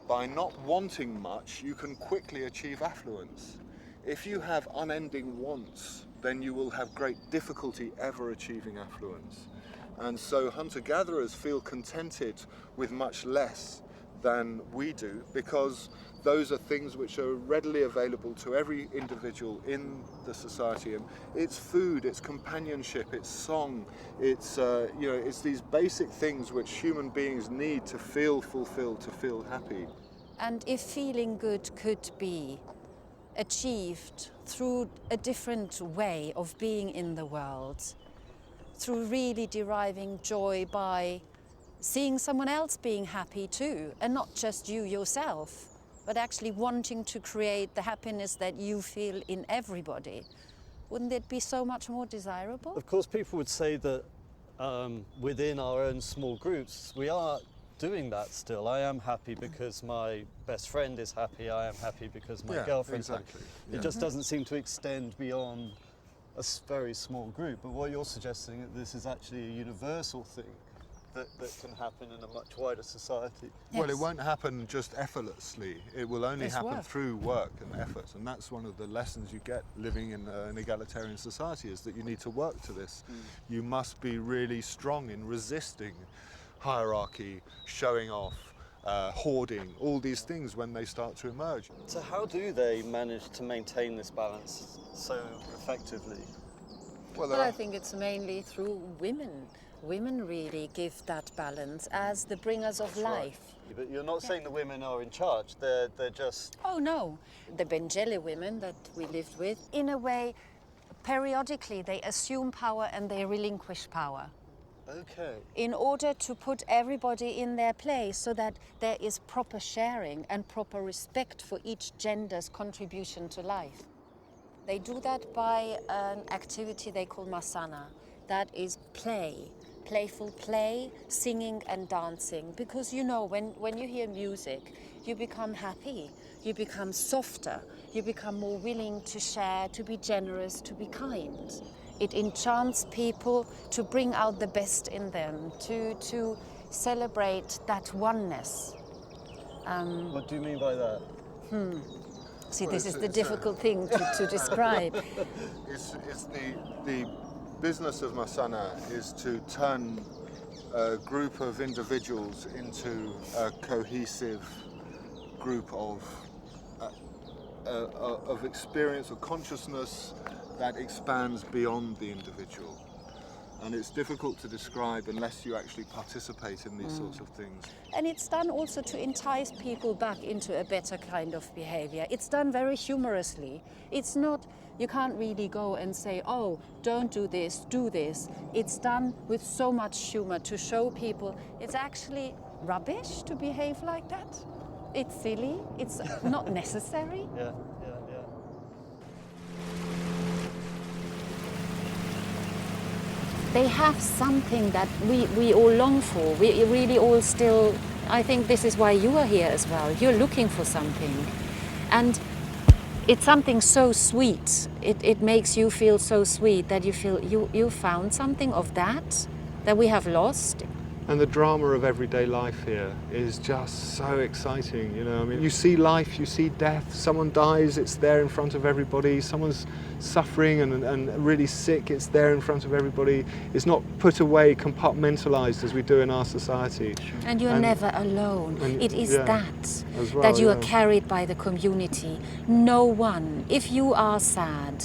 by not wanting much, you can quickly achieve affluence. If you have unending wants, then you will have great difficulty ever achieving affluence. And so hunter-gatherers feel contented with much less than we do, because those are things which are readily available to every individual in the society. And it's food, it's companionship, it's song, it's it's these basic things which human beings need to feel fulfilled, to feel happy. And if feeling good could be achieved through a different way of being in the world, through really deriving joy by seeing someone else being happy too, and not just you yourself, but actually wanting to create the happiness that you feel in everybody, wouldn't it be so much more desirable? Of course, people would say that within our own small groups, we are doing that still. I am happy because my best friend is happy. I am happy because my girlfriend's happy. Yeah. It just doesn't seem to extend beyond a very small group. But what you're suggesting, that this is actually a universal thing that can happen in a much wider society. Yes. Well, it won't happen just effortlessly. It will only It's happen work. through work and effort. And that's one of the lessons you get living in an egalitarian society, is that you need to work to this. You must be really strong in resisting hierarchy, showing off, hoarding, all these things when they start to emerge. So how do they manage to maintain this balance so effectively? Well, I think it's mainly through women. Women really give that balance as the bringers of life. Right. But you're not saying the women are in charge, they're just... Oh no, the Mbendjele women that we lived with, in a way, periodically they assume power and they relinquish power. Okay. In order to put everybody in their place so that there is proper sharing and proper respect for each gender's contribution to life. They do that by an activity they call masana. That is play, playful play, singing and dancing. Because you know, when you hear music, you become happy, you become softer, you become more willing to share, to be generous, to be kind. It enchants people to bring out the best in them, to celebrate that oneness. What do you mean by that? See, Well, this is the it's difficult thing to describe. It's the business of Masana is to turn a group of individuals into a cohesive group of experience, of consciousness that expands beyond the individual. And it's difficult to describe unless you actually participate in these sorts of things. And it's done also to entice people back into a better kind of behavior. It's done very humorously. It's not, you can't really go and say, oh, don't do this, do this. It's done with so much humor to show people it's actually rubbish to behave like that. It's silly, it's not necessary. Yeah. They have something that we all long for. We really all still, I think this is why you are here as well. You're looking for something. And it's something so sweet. It makes you feel so sweet that you feel you found something of that we have lost. And the drama of everyday life here is just so exciting, you know. I mean, you see life, you see death, someone dies, it's there in front of everybody, someone's suffering and really sick, it's there in front of everybody. It's not put away, compartmentalized as we do in our society. And you're never alone. It is that well, you are carried by the community. No one, if you are sad,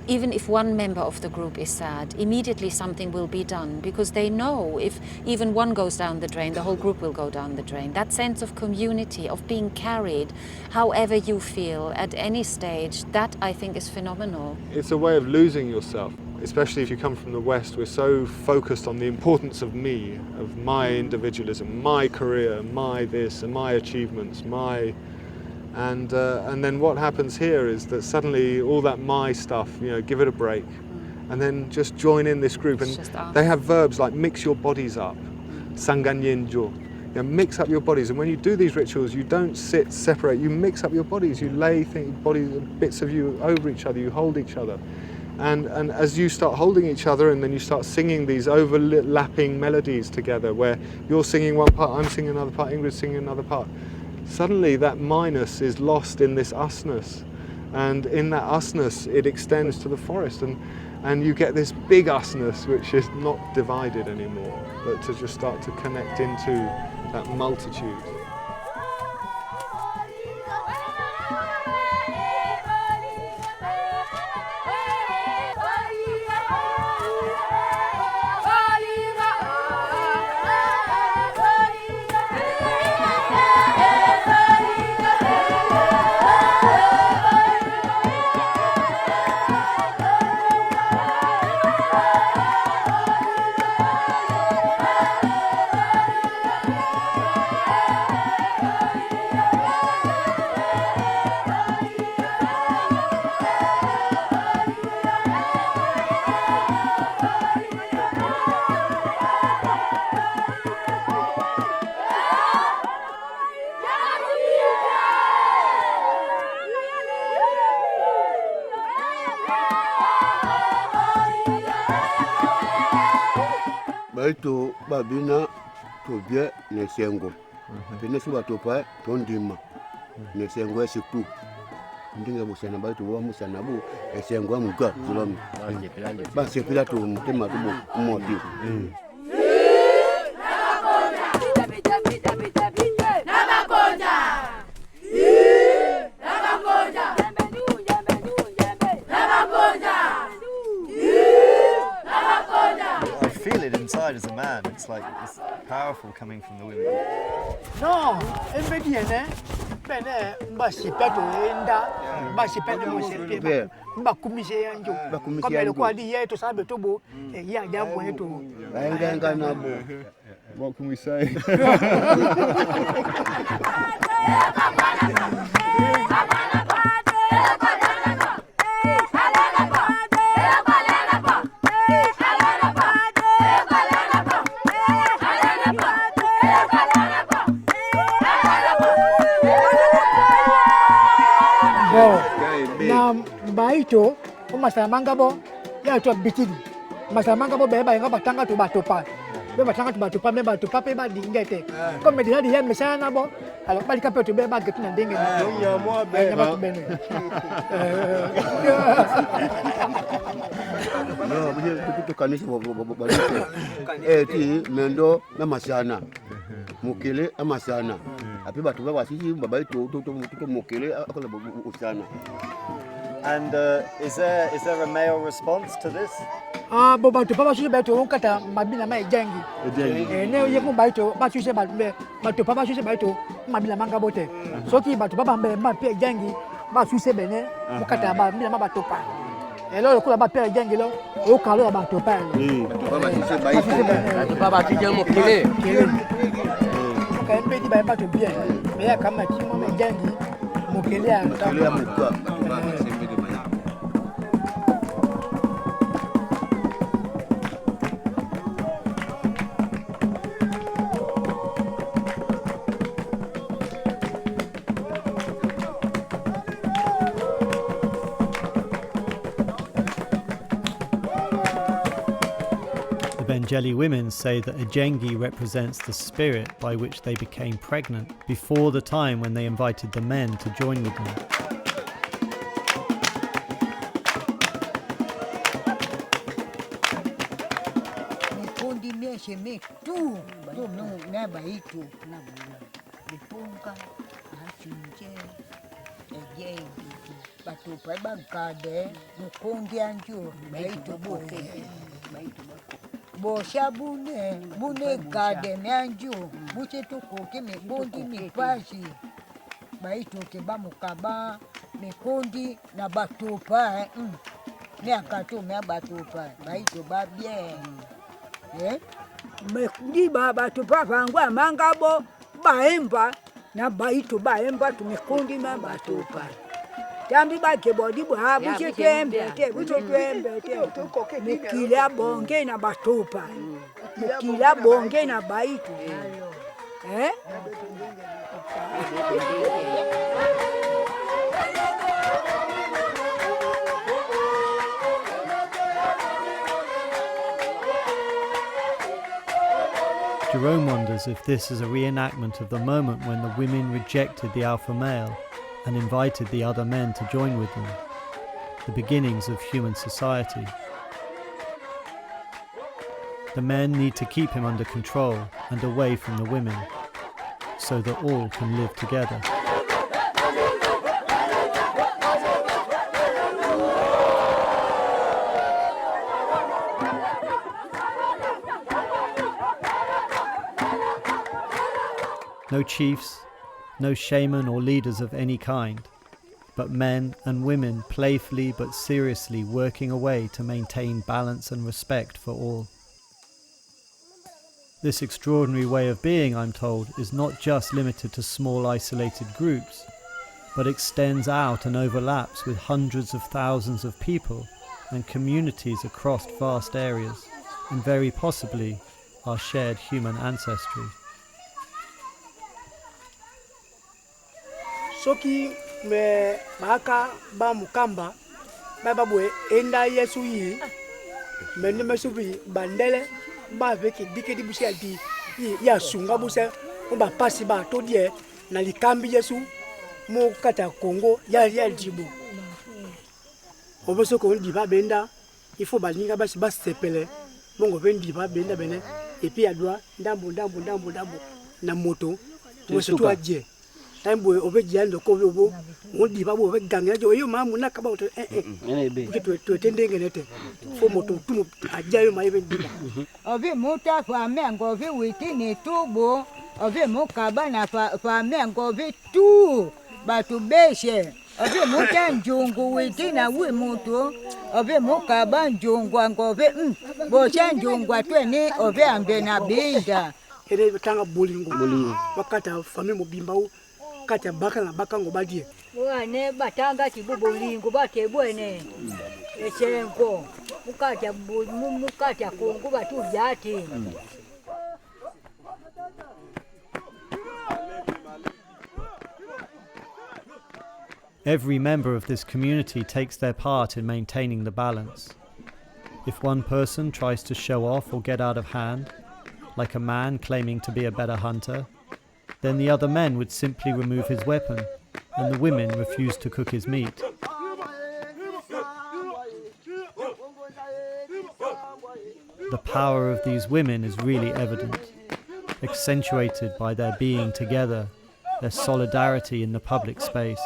even if one member of the group is sad, immediately something will be done, because they know if even one goes down the drain, the whole group will go down the drain. That sense of community, of being carried, however you feel at any stage, that I think is phenomenal. It's a way of losing yourself, especially if you come from the West. We're so focused on the importance of me, of my individualism, my career, my this and my achievements, my... And then what happens here is that suddenly all that my stuff, you know, give it a break, and then just join in this group. And they have verbs like mix your bodies up, sanganyenjo, you know, mix up your bodies. And when you do these rituals, you don't sit separate. You mix up your bodies. You lay bits of you over each other. You hold each other, and as you start holding each other, and then you start singing these overlapping melodies together, where you're singing one part, I'm singing another part, Ingrid's singing another part. suddenly that minus is lost in this usness. And in that usness, it extends to the forest. And you get this big usness, which is not divided anymore, but to just start to connect into that multitude. Baito babina tobie nesengo. Bine suba topa tondima. Nesengo esiku. Ndinga busana baito wa musana bu esengo amuga zulomi. Ba sepila to mutema tubo moti. Inside as a man, it's like it's powerful coming from the women. No, Mbendjele, bene mbasipeto enda, mbasipeto mosete, mbakumise yanjo. Comme quoi dit hier to sabe tobo, ya jambo yetu. Enga nabo. What can we say? Na baito umasamanga bo ya to bitini masamanga bo beba nga batanga to batopa be batanga to batopa me batopa pe ba dingete comme déjà dit mesana bo alors balika pe to beba getu na ndenge Ya moi be ba to bene no bije to kanisa bo ti mendo na masana mukele amasana api batu ba wasisi babaito to mukele akola usana. And is there a male response to this? Bo bato papa shuse baito onkata mabina ma ejengi ne ye ko baito ba shuse bato papa shuse baito mabina manga bote soki bato papa mbe ma pe ejengi ba shuse bene okata ba mabina ma bato pa elo ko ba pe ejengi lo o kalo ba bato pa Baba shuse baito Baba tije mokile. Ka mbe di ba bato bien me ya kama timo me ejengi mokele ya muka. The Mbendjele women say that Ejengi represents the spirit by which they became pregnant before the time when they invited the men to join with them. Batupa bankade mukundi anjo baito bote bosha bune kade nyanjo buche tukuke mikundi mipashi baito ke bamukaba mikundi na batupa ne akatu me batupa baito babie mekundi batupa vangwa mangabo baemba na baito baemba tumikundi na batupa Jambi ba kebodi bo ha buche twembe te mukila bonge na batupa mukila bonge na baitu Jerome wonders if this is a reenactment of the moment when the women rejected the alpha male and invited the other men to join with them, the beginnings of human society. The men need to keep him under control and away from the women, so that all can live together. No chiefs, no shaman or leaders of any kind, but men and women playfully but seriously working away to maintain balance and respect for all. This extraordinary way of being, I'm told, is not just limited to small isolated groups, but extends out and overlaps with hundreds of thousands of people and communities across vast areas, and very possibly our shared human ancestry. Soki me maka ba mukamba ba babwe enda Yesu yi me ne mesubi bandele ba veki dikedi busi aldi ya sunga busa ba pasi ba to die na likambi Yesu mo kata Kongo ya dibu oboso ko ndi ba benda ifo balinga basi ba sepele mongo vendi ba benda bene et puis adwa ndambo na moto mo se to adie Tambo over Giando Kobo, won't be able to gang yo, mamma, not about to attending it. For moto, I dare my even be. Of it, Mota for a man go within a tubo, of it, Mokabana for a man go too, but to Beshe. Of it, Motan Jungo within a womoto, of it, Mokaban Jungo and go Boshan Jungo 20 of it and then a binda. It is a tongue of bullying, Wakata, family Bimbao. Kata baka na baka ngobadie wane batanga kibubulingo batebwene echenko mukatya kongo batujati. Every member of this community takes their part in maintaining the balance. If one person tries to show off or get out of hand, like a man claiming to be a better hunter, then the other men would simply remove his weapon, and the women refuse to cook his meat. The power of these women is really evident, accentuated by their being together, their solidarity in the public space.